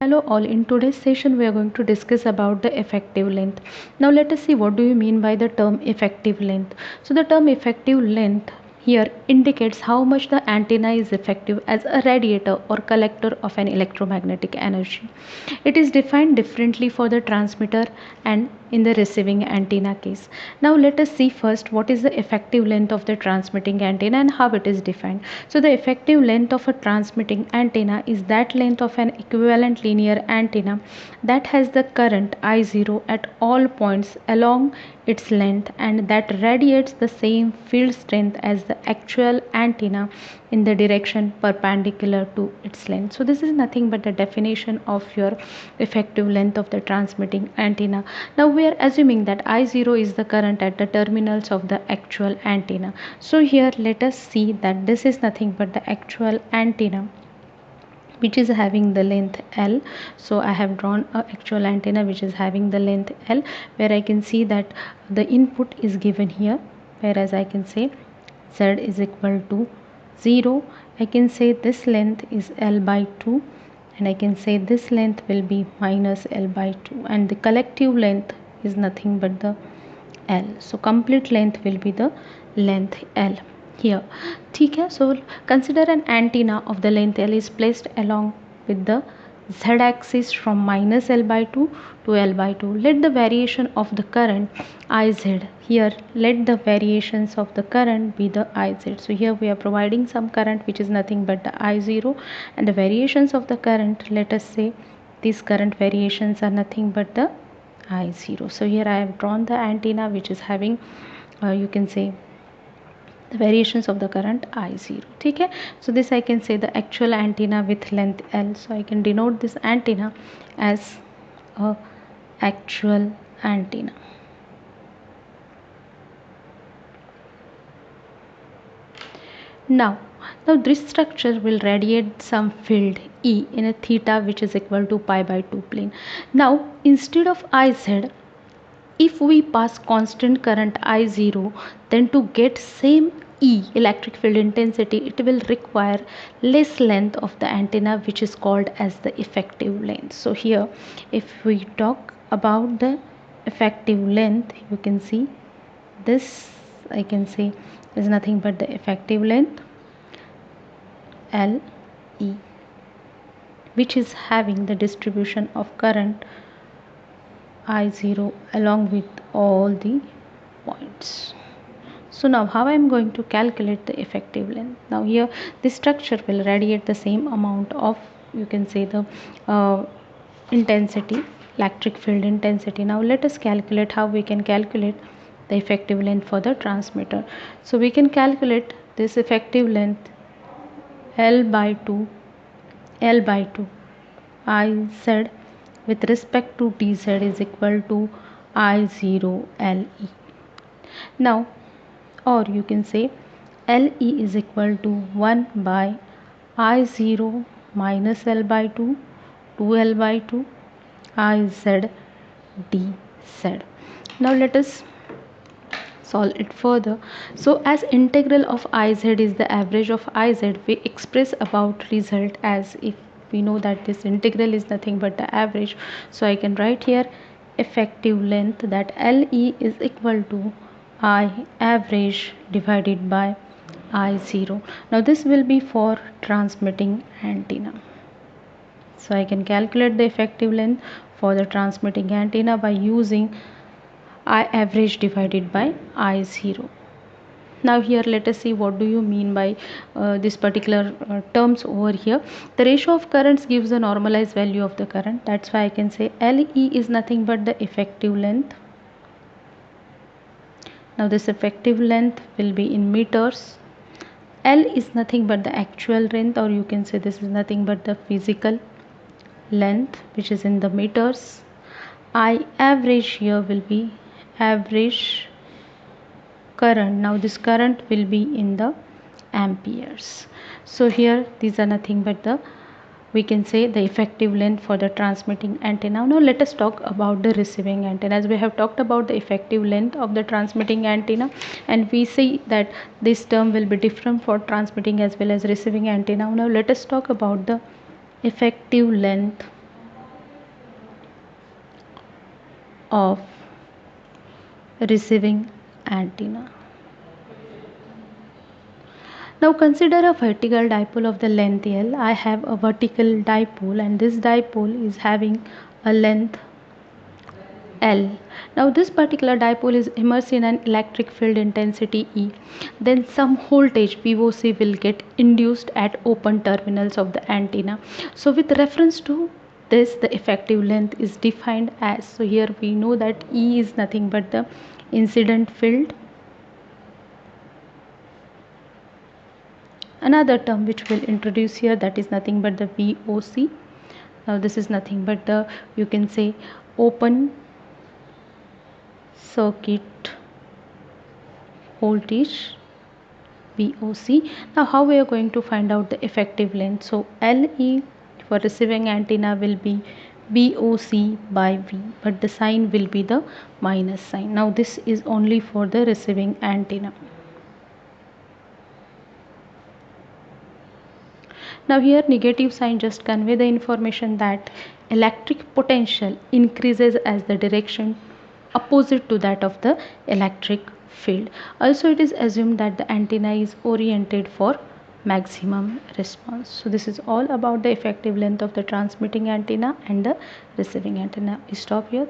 Hello all, in today's session we are going to discuss about the effective length. Now let us see what do you mean by the term effective length. So the term effective length here indicates how much the antenna is effective as a radiator or collector of an electromagnetic energy. It is defined differently for the transmitter and in the receiving antenna case. Now let us see first what is the effective length of the transmitting antenna and how it is defined. So the effective length of a transmitting antenna is that length of an equivalent linear antenna that has the current I0 at all points along its length and that radiates the same field strength as the actual antenna in the direction perpendicular to its length. So this is nothing but the definition of your effective length of the transmitting antenna. Now we are assuming that I0 is the current at the terminals of the actual antenna. So here let us see that this is nothing but the actual antenna which is having the length L. So I have drawn a actual antenna which is having the length L, where I can see that the input is given here, whereas I can say Z is equal to 0. I can say this length is L by 2 and I can say this length will be minus L by 2 and the collective length is nothing but the L. So complete length will be the length L here. ठीक है. So consider an antenna of the length L is placed along with the Z axis from minus L by 2 to L by 2. Let the variation of the current Iz here, let the variations of the current be the Iz. So here we are providing some current which is nothing but the I0 and the variations of the current, let us say these current variations are nothing but the I0. So here I have drawn the antenna which is having you can say the variations of the current I0. Okay, so this I can say the actual antenna with length L. So I can denote this antenna as a actual antenna. Now this structure will radiate some field E in a theta which is equal to pi by 2 plane. Now instead of Iz, if we pass constant current I0, then to get same E electric field intensity, it will require less length of the antenna which is called as the effective length. So here if we talk about the effective length, you can see this I can say is nothing but the effective length LE, which is having the distribution of current I0 along with all the points. So now how I am going to calculate the effective length. Now here this structure will radiate the same amount of, you can say, the intensity, electric field intensity. Now let us calculate how we can calculate the effective length for the transmitter. So we can calculate this effective length L by 2 Iz with respect to Tz is equal to I0 LE. Now, or you can say LE is equal to 1 by I0 minus L by 2 2L by 2 Iz dz. Now let us solve it further. So as integral of Iz is the average of Iz, we express about result as, if we know that this integral is nothing but the average, so I can write here effective length that LE is equal to I average divided by I0. Now this will be for transmitting antenna. So I can calculate the effective length for the transmitting antenna by using I average divided by I0. Now here let us see what do you mean by this particular terms over here. The ratio of currents gives the normalized value of the current. That's why I can say LE is nothing but the effective length. Now this effective length will be in meters. L is nothing but the actual length, or you can say this is nothing but the physical length which is in the meters. I average here will be average current. Now this current will be in the amperes. So here these are nothing but the, we can say, the effective length for the transmitting antenna. Now let us talk about the receiving antenna. As we have talked about the effective length of the transmitting antenna, and we see that this term will be different for transmitting as well as receiving antenna. Now let us talk about the effective length of receiving antenna. Now consider a vertical dipole of the length L. I have a vertical dipole and this dipole is having a length L. Now this particular dipole is immersed in an electric field intensity E. Then some voltage VOC will get induced at open terminals of the antenna. So with reference to this, the effective length is defined as, so here we know that E is nothing but the incident field. Another term which we'll introduce here, that is nothing but the VOC. Now this is nothing but the, you can say, open circuit voltage, VOC. Now how we are going to find out the effective length? So LE for receiving antenna will be VOC by V, but the sign will be the minus sign. Now this is only for the receiving antenna. Now here negative sign just convey the information that electric potential increases as the direction opposite to that of the electric field. Also it is assumed that the antenna is oriented for maximum response. So this is all about the effective length of the transmitting antenna and the receiving antenna. We stop here.